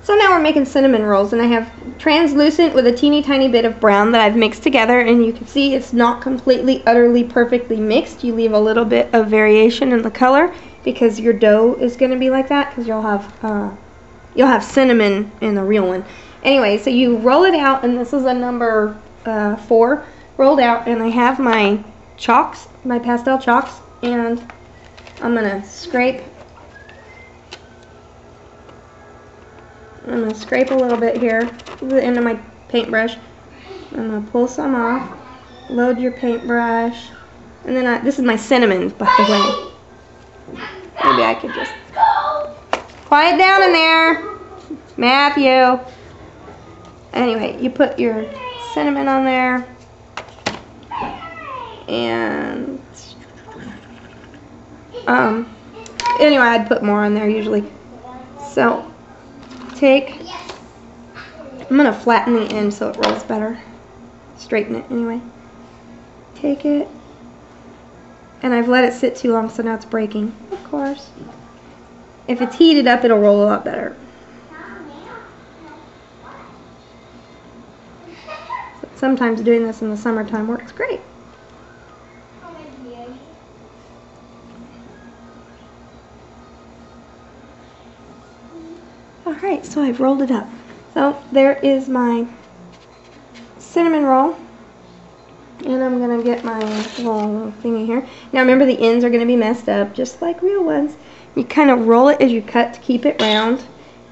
So now we're making cinnamon rolls, and I have translucent with a teeny tiny bit of brown that I've mixed together, and you can see it's not completely, utterly, perfectly mixed. You leave a little bit of variation in the color because your dough is going to be like that, because you'll have cinnamon in the real one. Anyway, so you roll it out, and this is a number 4 rolled out, and I have my chalks, my pastel chalks, and I'm going to scrape. I'm going to scrape a little bit here to the end of my paintbrush. I'm going to pull some off, load your paintbrush, and then this is my cinnamon, by the way. Maybe I could just quiet down in there, Matthew. Anyway, you put your cinnamon on there, and anyway, I'd put more on there usually. So I'm going to flatten the end so it rolls better. Straighten it anyway. Take it, and I've let it sit too long, so now it's breaking, of course. If it's heated up, it'll roll a lot better. But sometimes doing this in the summertime works great. Alright, so I've rolled it up. So there is my cinnamon roll. And I'm going to get my little thingy here. Now remember, the ends are going to be messed up, just like real ones. You kind of roll it as you cut to keep it round.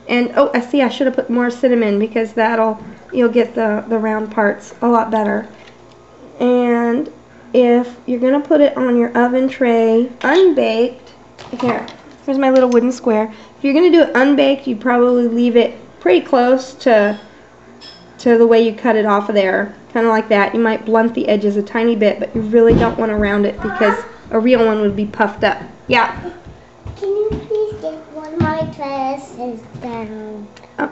And, oh, I see, I should have put more cinnamon, because you'll get the round parts a lot better. And if you're going to put it on your oven tray, unbaked, here's my little wooden square. If you're going to do it unbaked, you probably leave it pretty close to the way you cut it off of there. Kind of like that. You might blunt the edges a tiny bit, but you really don't want to round it, because a real one would be puffed up. Yeah? Can you please get one of my dresses down?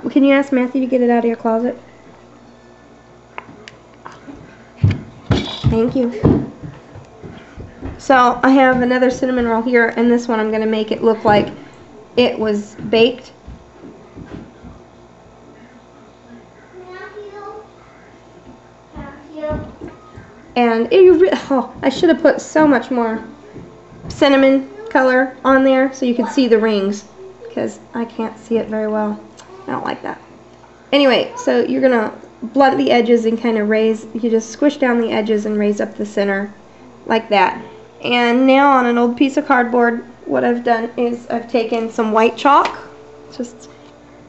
Can you ask Matthew to get it out of your closet? Thank you. So I have another cinnamon roll here, and this one I'm going to make it look like it was baked. And I should have put so much more cinnamon color on there so you could see the rings, because I can't see it very well. I don't like that. Anyway, so you're going to blunt the edges and kind of raise, you just squish down the edges and raise up the center like that. And now on an old piece of cardboard, what I've done is I've taken some white chalk, just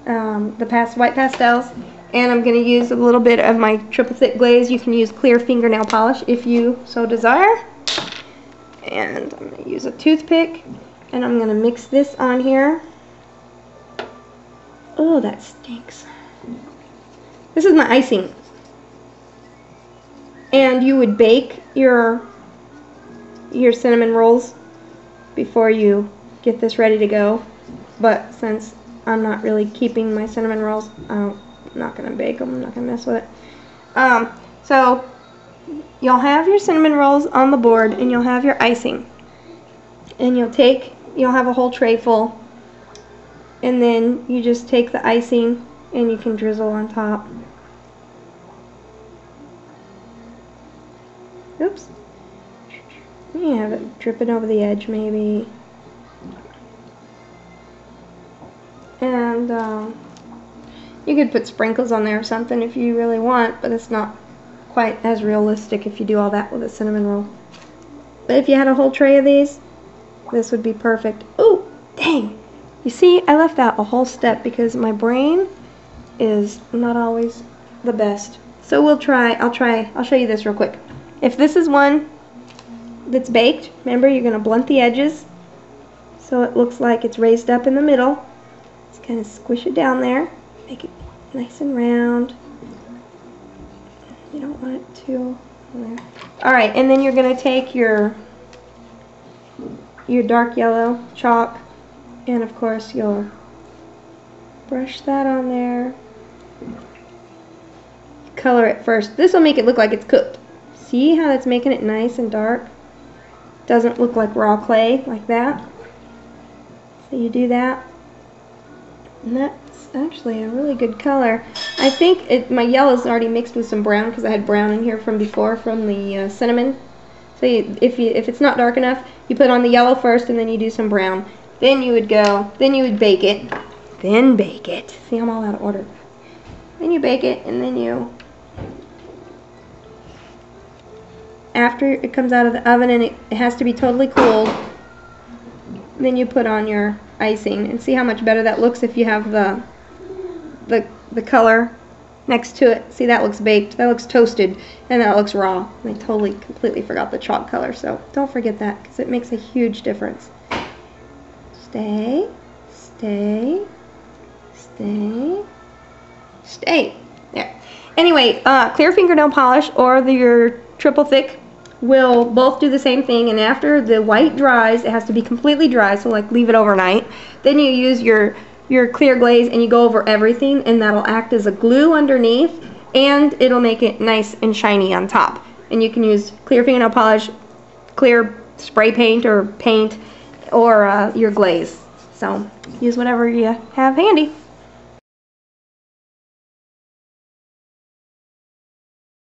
the white pastels, and I'm going to use a little bit of my triple thick glaze. You can use clear fingernail polish if you so desire. And I'm going to use a toothpick, and I'm going to mix this on here. Oh, that stinks. This is my icing. And you would bake your cinnamon rolls before you get this ready to go. But since I'm not really keeping my cinnamon rolls, I'm not going to bake them. I'm not going to mess with it. So you'll have your cinnamon rolls on the board, and you'll have your icing. And you'll have a whole tray full. And then you just take the icing and you can drizzle on top. Oops. You have it dripping over the edge maybe. And you could put sprinkles on there or something if you really want, but it's not quite as realistic if you do all that with a cinnamon roll. But if you had a whole tray of these, this would be perfect. Oh, dang! You see, I left out a whole step because my brain is not always the best. So I'll show you this real quick. If this is one that's baked, remember, you're going to blunt the edges so it looks like it's raised up in the middle. Just kind of squish it down there, make it nice and round. You don't want it too there. Alright, and then you're going to take your dark yellow chalk, and of course you'll brush that on there. Color it first. This will make it look like it's cooked. See how that's making it nice and dark? Doesn't look like raw clay like that. So you do that. And that's actually a really good color. I think my yellow is already mixed with some brown because I had brown in here from before from the cinnamon. So if it's not dark enough, you put on the yellow first and then you do some brown. Then you would bake it. Then bake it. See, I'm all out of order. Then you bake it, and then after it comes out of the oven and it has to be totally cooled, then you put on your icing and see how much better that looks if you have the color next to it. See, that looks baked, that looks toasted, and that looks raw. I totally, completely forgot the chalk color, so don't forget that because it makes a huge difference. Stay, stay, stay, stay. There. Anyway, clear fingernail polish or your triple thick will both do the same thing, and after the white dries, it has to be completely dry, so like leave it overnight. Then you use your clear glaze and you go over everything, and that'll act as a glue underneath, and it'll make it nice and shiny on top. And you can use clear fingernail polish, clear spray paint or paint, or your glaze. So use whatever you have handy.